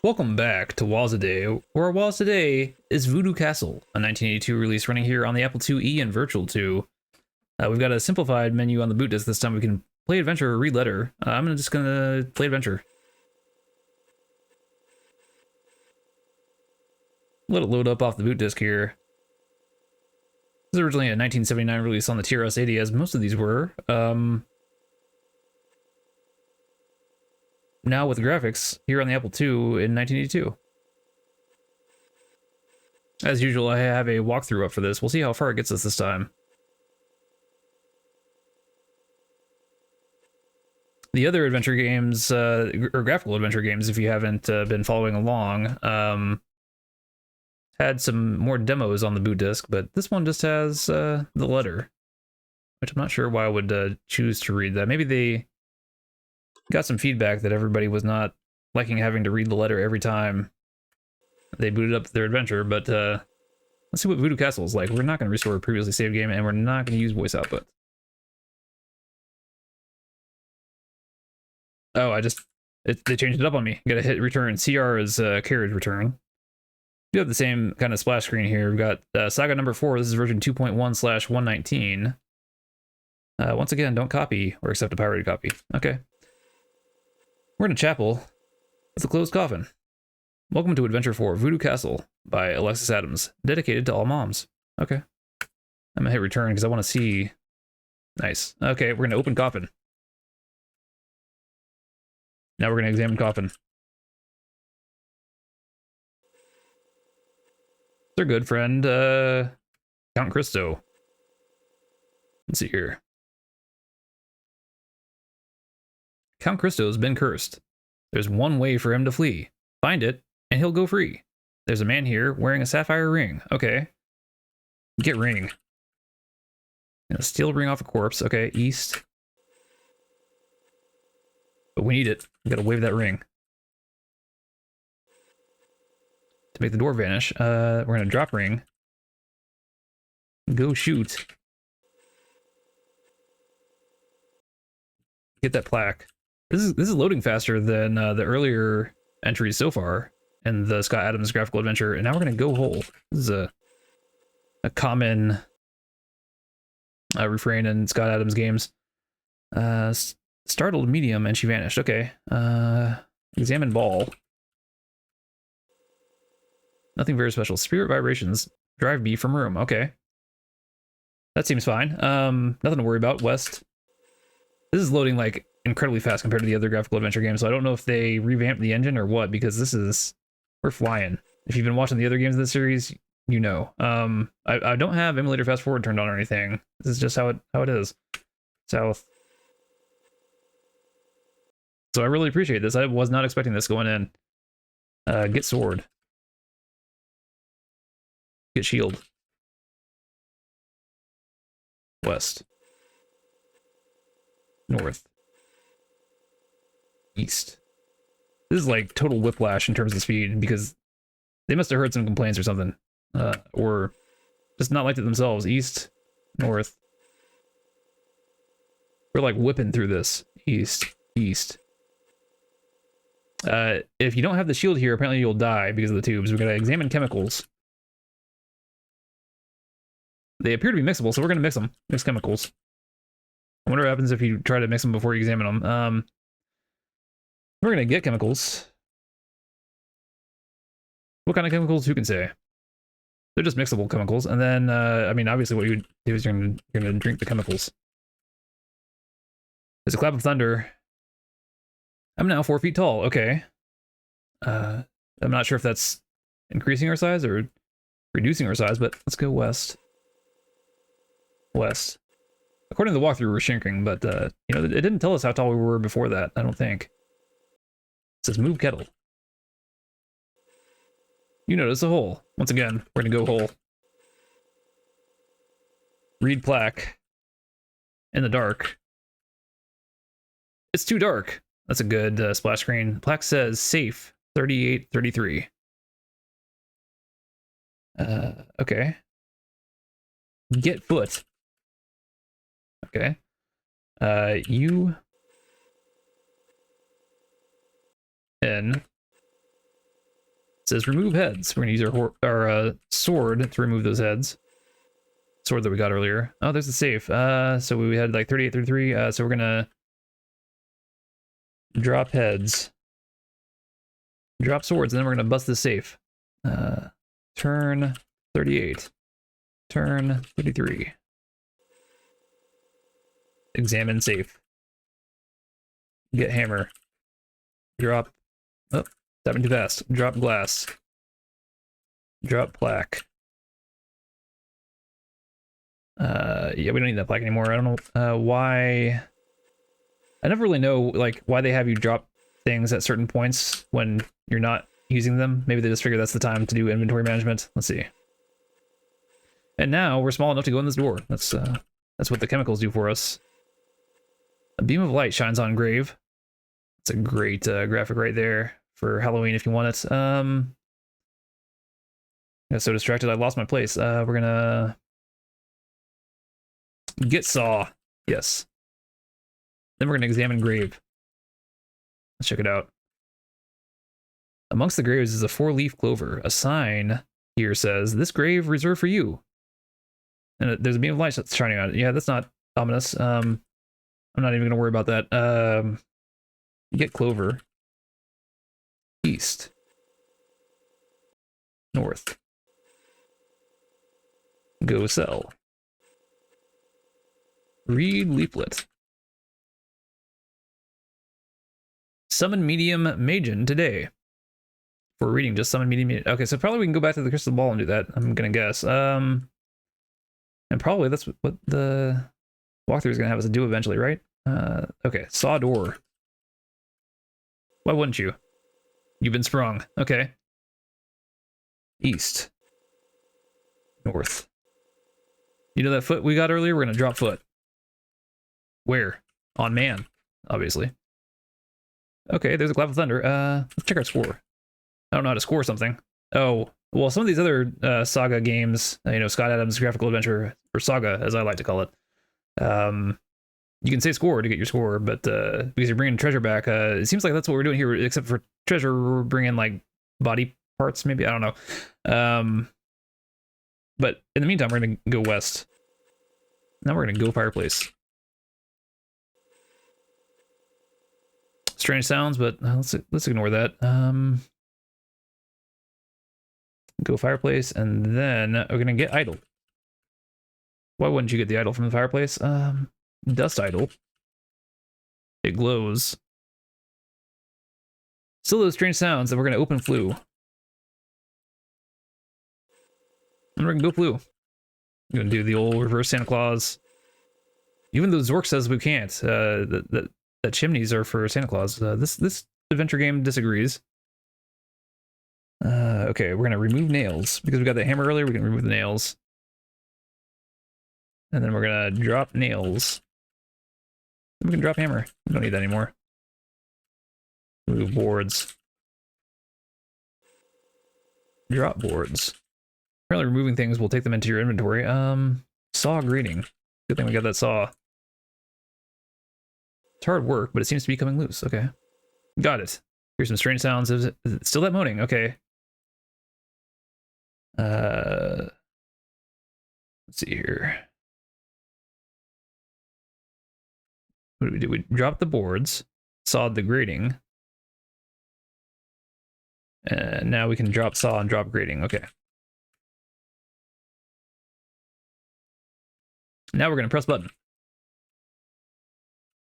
Welcome back to Walls Today, where our Walls Today is Voodoo Castle, a 1982 release running here on the Apple IIe and Virtual 2. We've got a simplified menu on the boot disk this time. We can play adventure or read letter. I'm just gonna play adventure. Let it load up off the boot disk here. This is originally a 1979 release on the TRS-80, as most of these were. Now with graphics here on the Apple II in 1982. As usual, I have a walkthrough up for this. We'll see how far it gets us this time. The other adventure games, or graphical adventure games, if you haven't been following along, had some more demos on the boot disk, but this one just has the letter, which I'm not sure why I would choose to read that. Maybe they got some feedback that everybody was not liking having to read the letter every time they booted up their adventure, but let's see what Voodoo Castle is like. We're not going to restore a previously saved game, and we're not going to use voice output. Oh, they changed it up on me. Gotta hit return. CR is carriage return. We have the same kind of splash screen here. We've got Saga number 4. This is version 2.1/119. Once again, don't copy or accept a pirated copy. Okay. We're in a chapel with a closed coffin. Welcome to Adventure 4, Voodoo Castle by Alexis Adams, dedicated to all moms. Okay. I'm gonna hit return because I want to see. Nice. Okay, we're gonna open coffin. Now we're gonna examine coffin. They're good, friend. Count Christo. Let's see here. Count Christo has been cursed. There's one way for him to flee. Find it, and he'll go free. There's a man here wearing a sapphire ring. Okay. Get ring. Steal ring off a corpse. Okay, east. But we need it. We gotta wave that ring. To make the door vanish, we're gonna drop ring. Go shoot. Get that plaque. This is loading faster than the earlier entries so far in the Scott Adams graphical adventure, and now we're gonna go whole. This is a common refrain in Scott Adams games. Startled medium and she vanished. Okay. Examine ball. Nothing very special. Spirit vibrations. Drive B from room. Okay. That seems fine. Nothing to worry about. West. This is loading like incredibly fast compared to the other graphical adventure games, so I don't know if they revamped the engine or what, because we're flying. If you've been watching the other games in this series, you know. I don't have emulator fast forward turned on or anything. This is just how it is. South. So I really appreciate this. I was not expecting this going in. Get sword. Get shield. West. North. East. This is like total whiplash in terms of speed, because they must have heard some complaints or something. Or just not liked it themselves. East. North. We're like whipping through this. East. East. If you don't have the shield here, apparently you'll die because of the tubes. We're going to examine chemicals. They appear to be mixable, so we're going to mix them. Mix chemicals. I wonder what happens if you try to mix them before you examine them. We're going to get chemicals. What kind of chemicals? Who can say? They're just mixable chemicals. And then, I mean, obviously what you would do is you're going to drink the chemicals. There's a clap of thunder. I'm now 4 feet tall. Okay. I'm not sure if that's increasing our size or reducing our size, but let's go west. West. According to the walkthrough, we're shrinking, but you know, it didn't tell us how tall we were before that, I don't think. It says move kettle. You notice a hole. Once again, we're gonna go hole. Read plaque. In the dark. It's too dark. That's a good splash screen. Plaque says safe 3833. Okay. Get foot. Okay. U N says remove heads. We're gonna use our sword to remove those heads. Sword that we got earlier. Oh, there's the safe. So we had like 38, 33. So we're gonna drop heads, drop swords, and then we're gonna bust the safe. Turn 38, turn 33. Examine safe. Get hammer. Drop. Oh, tapping too fast. Drop glass. Drop plaque. Yeah, we don't need that plaque anymore. I don't know why. I never really know like why they have you drop things at certain points when you're not using them. Maybe they just figure that's the time to do inventory management. Let's see. And now we're small enough to go in this door. That's what the chemicals do for us. A beam of light shines on grave. It's a great graphic right there for Halloween if you want it. I got so distracted I lost my place. We're gonna get saw. Yes. Then we're gonna examine grave. Let's check it out. Amongst the graves is a 4-leaf clover. A sign here says, "This grave reserved for you." And there's a beam of light that's shining on it. Yeah, that's not ominous. I'm not even gonna worry about that. Get clover. East. North. Go sell. Read leaflet. Summon medium Magen today. For reading, just summon medium. Okay, so probably we can go back to the crystal ball and do that. I'm gonna guess. And probably that's what the walkthrough is gonna have us do eventually, right? Okay, saw door. Why wouldn't you? You've been sprung. Okay. East. North. You know that foot we got earlier? We're gonna drop foot. Where? On man, obviously. Okay, there's a clap of thunder. Let's check our score. I don't know how to score something. Oh, well, some of these other Saga games, you know, Scott Adams Graphical Adventure, or Saga, as I like to call it, you can say score to get your score, but because you're bringing treasure back, it seems like that's what we're doing here, except for treasure, we're bringing, like, body parts, maybe? I don't know. But in the meantime, we're going to go west. Now we're going to go fireplace. Strange sounds, but let's ignore that. Go fireplace, and then we're gonna get idol. Why wouldn't you get the idol from the fireplace? Dust idol. It glows. Still those strange sounds, and we're gonna open flue. And we're gonna go flue. We're gonna do the old reverse Santa Claus. Even though Zork says we can't, that chimneys are for Santa Claus. This adventure game disagrees. Okay, we're gonna remove nails because we got the hammer earlier. We can remove the nails, and then we're gonna drop nails. Then we can drop hammer. We don't need that anymore. Remove boards. Drop boards. Apparently, removing things will take them into your inventory. Saw grating. Good thing we got that saw. It's hard work, but it seems to be coming loose. Okay, got it. Here's some strange sounds. Is it still that moaning? Okay. Let's see here. What did we do? We dropped the boards, sawed the grating, and now we can drop saw and drop grating. Okay. Now we're gonna press button.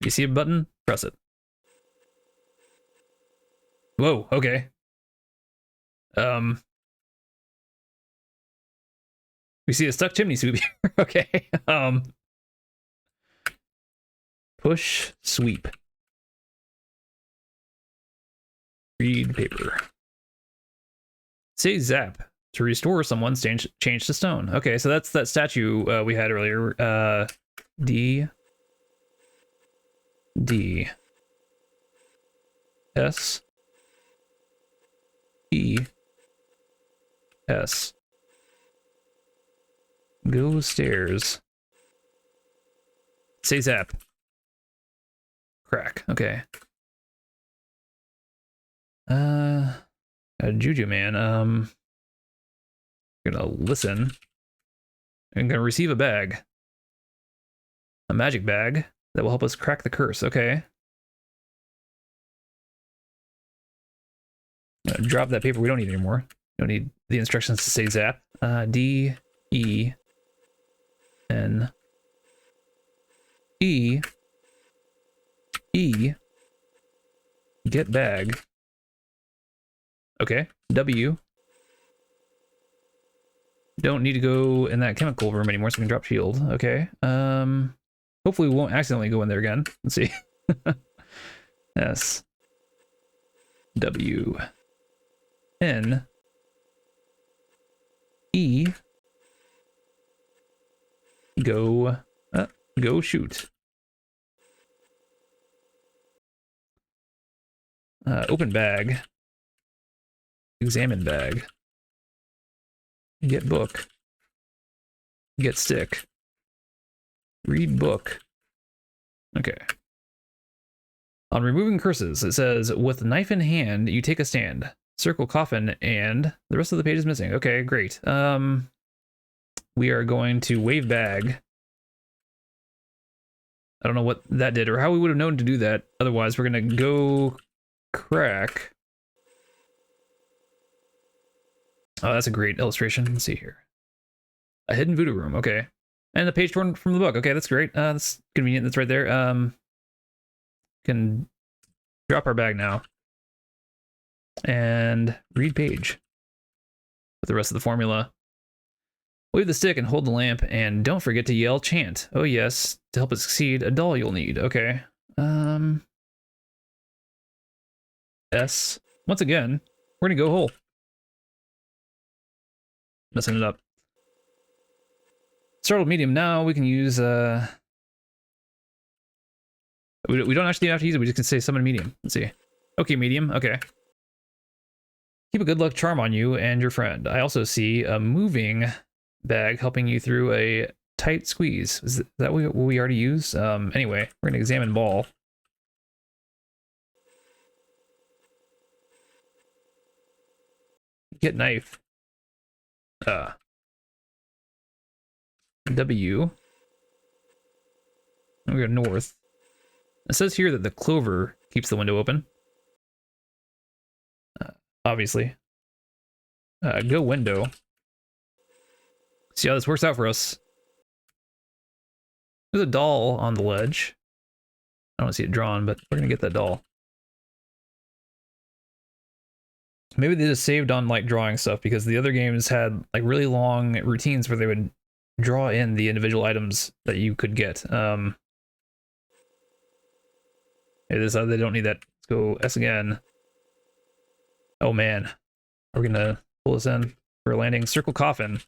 You see a button? Press it. Whoa, okay. We see a stuck chimney sweep here. Okay. Push sweep. Read paper. Say zap to restore someone's change to stone. Okay, so that's that statue we had earlier. D S E S. Go stairs. Say zap. Crack. Okay. Juju man. Gonna listen. I'm gonna receive a bag. A magic bag that will help us crack the curse. Okay. Drop that paper we don't need anymore. Don't need the instructions to say zap. D, E, N, E, E, get bag. Okay. W. Don't need to go in that chemical room anymore, so we can drop shield. Okay. Hopefully we won't accidentally go in there again. Let's see. S. W. N. E. Go. Go shoot. Open bag. Examine bag. Get book. Get stick. Read book. Okay. On removing curses, it says, with knife in hand, you take a stand. Circle coffin, and the rest of the page is missing. Okay, great. We are going to wave bag. I don't know what that did or how we would have known to do that. Otherwise, we're gonna go crack. Oh, that's a great illustration. Let's see here. A hidden voodoo room. Okay. And the page torn from the book. Okay, that's great. That's convenient. That's right there. Can drop our bag now. And read page. With the rest of the formula. Wave the stick and hold the lamp, and don't forget to yell chant. Oh yes, to help us succeed, a doll you'll need. Okay. S. Once again, we're gonna go whole. Messing it up. Startled medium. Now we can use we don't actually have to use it, we just can say summon medium. Let's see. Okay, medium. Okay. Keep a good luck charm on you and your friend. I also see a moving bag helping you through a tight squeeze. Is that what we already used? Anyway, we're gonna examine ball. Get knife. W. And we go north. It says here that the clover keeps the window open. Obviously. Go window. See how this works out for us. There's a doll on the ledge. I don't see it drawn, but we're gonna get that doll. Maybe they just saved on like drawing stuff because the other games had like really long routines where they would draw in the individual items that you could get. Hey, this they don't need that. Let's go S again. Oh man, we're gonna pull this in for a landing. Circle coffin.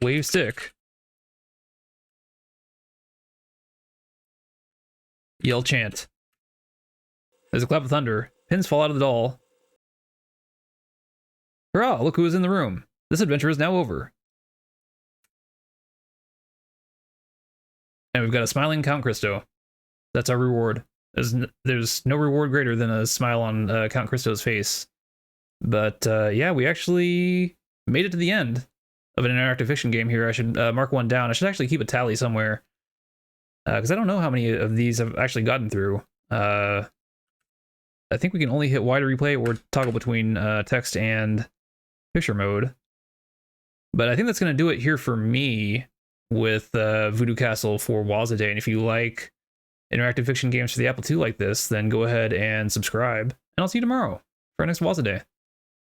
Wave stick. Yell chant. There's a clap of thunder. Pins fall out of the doll. Hurrah, look who is in the room. This adventure is now over. And we've got a smiling Count Christo. That's our reward. There's no reward greater than a smile on Count Christo's face. But yeah, we actually made it to the end of an interactive fiction game here. I should mark one down. I should actually keep a tally somewhere. Because I don't know how many of these I've actually gotten through. I think we can only hit Y to replay or toggle between text and picture mode. But I think that's going to do it here for me with Voodoo Castle for Wazaday. And if you like interactive fiction games for the Apple II like this, then go ahead and subscribe. And I'll see you tomorrow for our next Wazaday.